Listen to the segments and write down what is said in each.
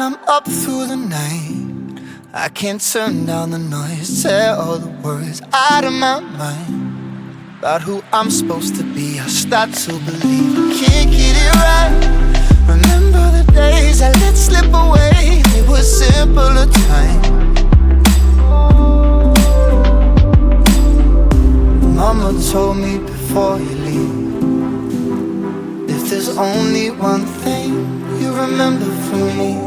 I'm up through the night. I can't turn down the noise, tear all the words out of my mind. About who I'm supposed to be, I start to believe I can't get it right. Remember the days I let slip away, they were simpler times. Mama told me before you leave, if there's only one thing you remember from me,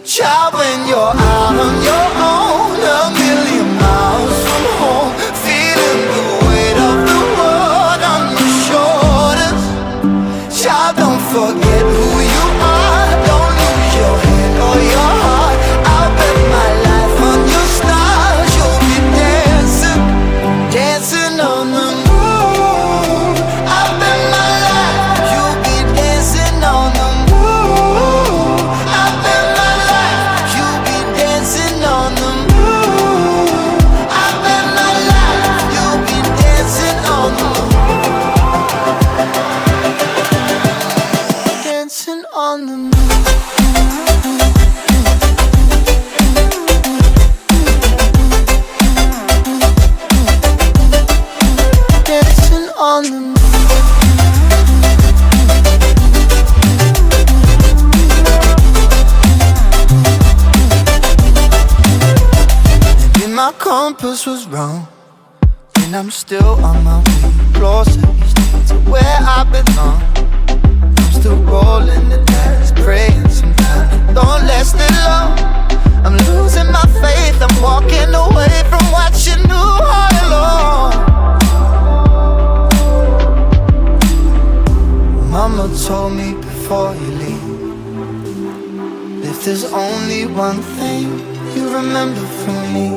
child, when you're out on your own, a million miles from home, feeling the weight of the world on your shoulders. Child, don't forget who you are, don't lose your head or your heart. I'll bet my life on your stars, you'll be dancing, dancing on the moon. I'll bet my life you'll be dancing on the moon. I'll bet my life you'll be dancing on the moon. I'll bet my life you'll be dancing on the moon. Dancing on the moon. Dancing on the moon. Maybe my compass was wrong, and I'm still on my way closer each day to where I belong. I'm still rolling the dice, praying sometimes it don't last that long. I'm losing my faith, I'm walking away from what you knew all along. Mama told me before you leave, if there's only one thing you remember from me,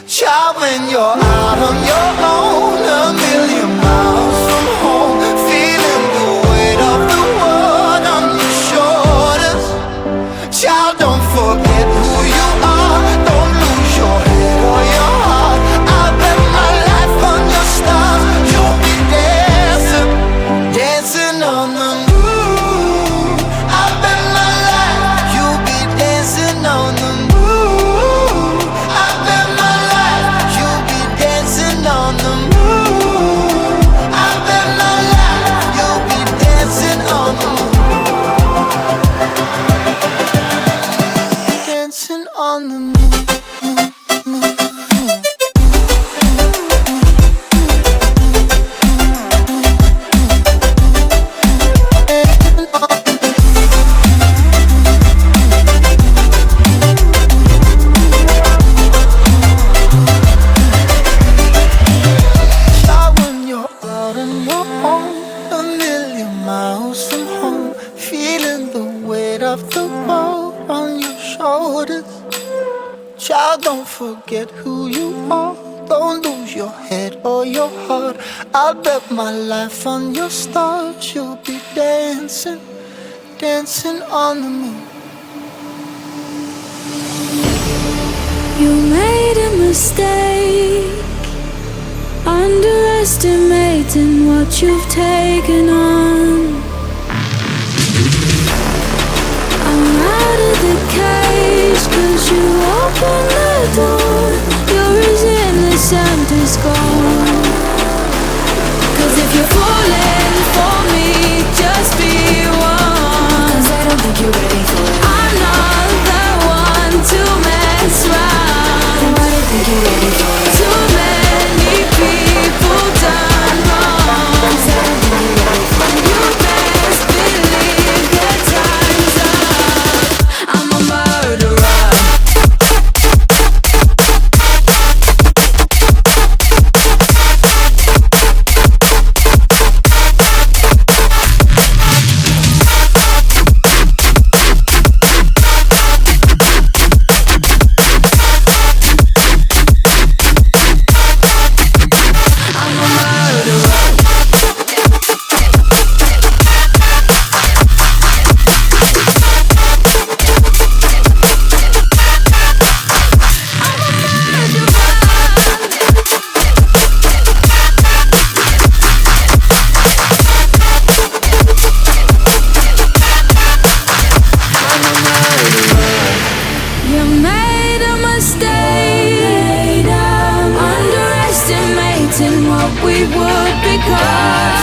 child, when you're out on your own, a million miles from home, feeling the weight of the world on your shoulders. Child, don't forget who you are, don't lose your head or your heart. I'll bet my life on your stars, you'll be dancing, dancing on the moon. I'll bet my life you'll be dancing on the moon. I'll bet my life you'll be dancing on the moon. I'll bet my life you'll be dancing on the moon. Dancing on the moon. Child, when you're out on your own, a million miles from home, feeling the weight of the world on your shoulders. Child, don't forget who you are, don't lose your head or your heart. I'll bet my life on your stars, you'll be dancing, dancing on the moon. You made a mistake, underestimating what you've taken on. I'm out of the cage, 'cause you opened the door. You're as innocent as gold. 'Cause if you're falling for me, just be one. 'Cause I don't think you're ready for it. I'm not the one to mess around. And I don't think you're ready for it. Too many people done wrong. 'Cause I don't think you're ready for it. You best believe your time's up. I'm a murderer. would become.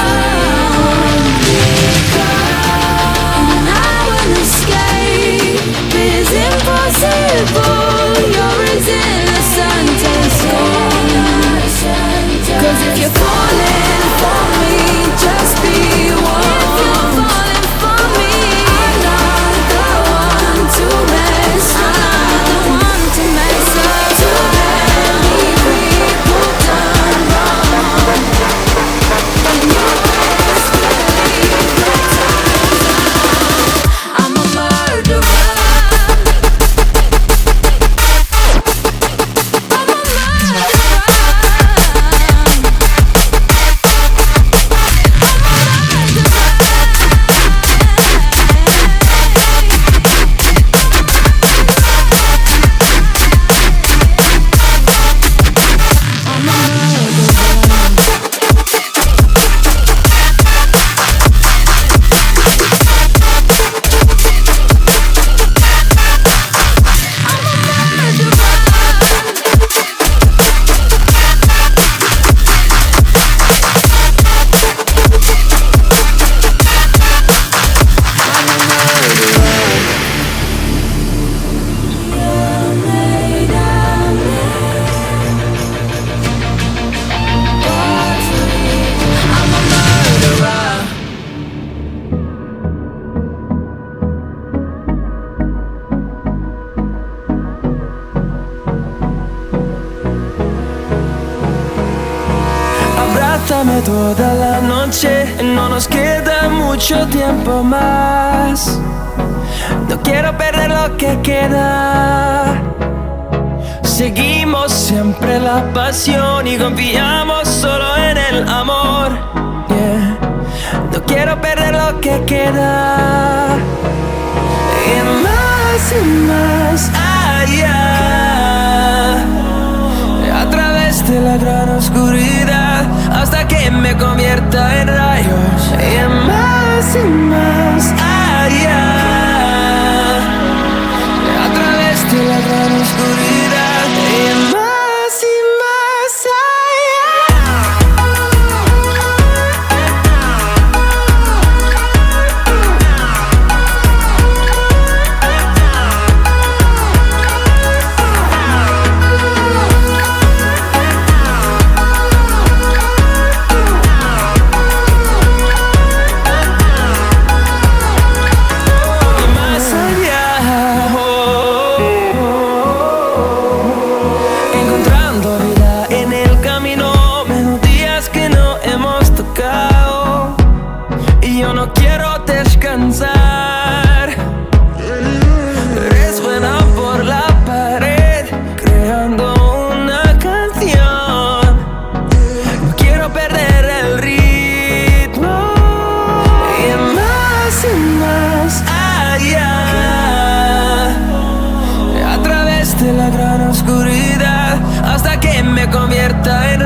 And I will escape is impossible. You're as innocent as gone. 'Cause if you're falling for me, just be warned. If you're falling for me, I'm not the one to mess up. I'm not the one to mess up. Too many people done wrong, and you best believe that time's up. I'm a murderer. I'm a murderer. Abrázame toda la noche, no nos queda mucho tiempo más. No quiero perder lo que queda. Seguimos siempre la pasión y confiamos solo en el amor. Yeah. No quiero perder lo que queda. Y más allá, a través de la gran oscuridad, hasta que me convierta en rayos. Y más allá, a través de la gran oscuridad. Y más resuena por la pared, creando una canción. No quiero perder el ritmo. Y más allá, a través de la gran oscuridad, hasta que me convierta en